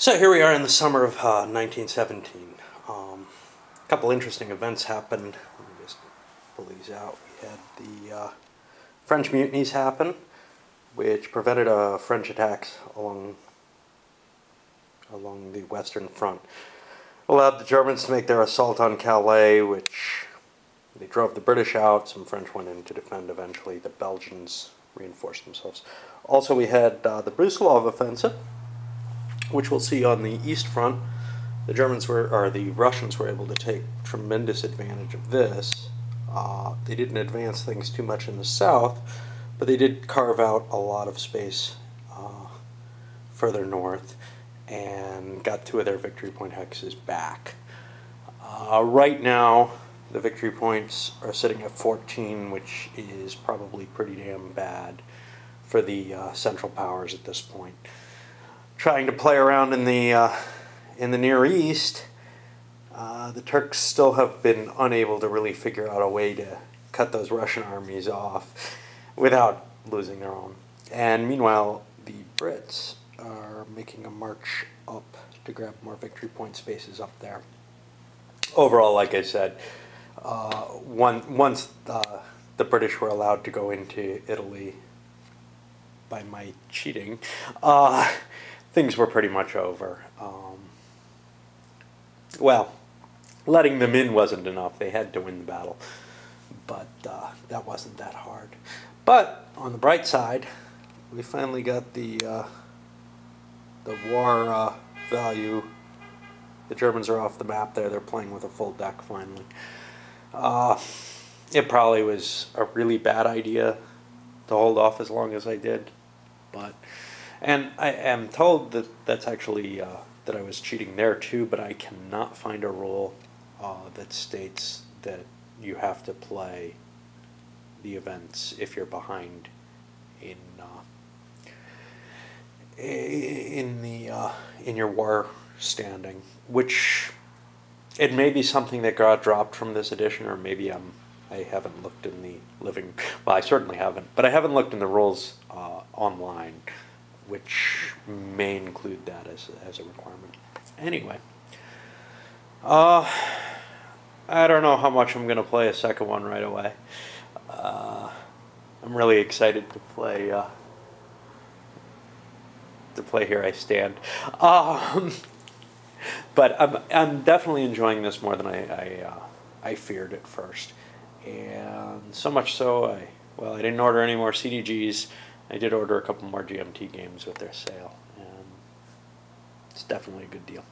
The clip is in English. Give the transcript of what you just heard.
So here we are in the summer of 1917. A couple interesting events happened. Let me just pull these out. We had the French mutinies happen, which prevented French attacks along the Western Front. Allowed the Germans to make their assault on Calais, which they drove the British out. Some French went in to defend eventually. The Belgians reinforced themselves. Also, we had the Brusilov offensive, which we'll see on the East Front. The Russians were able to take tremendous advantage of this. They didn't advance things too much in the south, but they did carve out a lot of space further north and got two of their victory point hexes back. Right now, the victory points are sitting at 14, which is probably pretty damn bad for the Central Powers at this point. Trying to play around in the Near East, the Turks still have been unable to really figure out a way to cut those Russian armies off without losing their own. And meanwhile, the Brits are making a march up to grab more victory point spaces up there. Overall, like I said, once the British were allowed to go into Italy by my cheating, things were pretty much over. Well, letting them in wasn't enough. They had to win the battle. But that wasn't that hard. But on the bright side, we finally got the war value. The Germans are off the map there. They're playing with a full deck finally. It probably was a really bad idea to hold off as long as I did. And I am told that that's actually that I was cheating there too, but I cannot find a rule that states that you have to play the events if you're behind in your war standing, which it may be something that got dropped from this edition, or maybe I haven't looked in the living. Well, I certainly haven't, but I haven't looked in the rules online, which may include that as a requirement. Anyway, I don't know how much I'm going to play a second one right away. I'm really excited to play Here I Stand. But I'm definitely enjoying this more than I feared at first. And so much so, I didn't order any more CDGs. I did order a couple more GMT games with their sale, and it's definitely a good deal.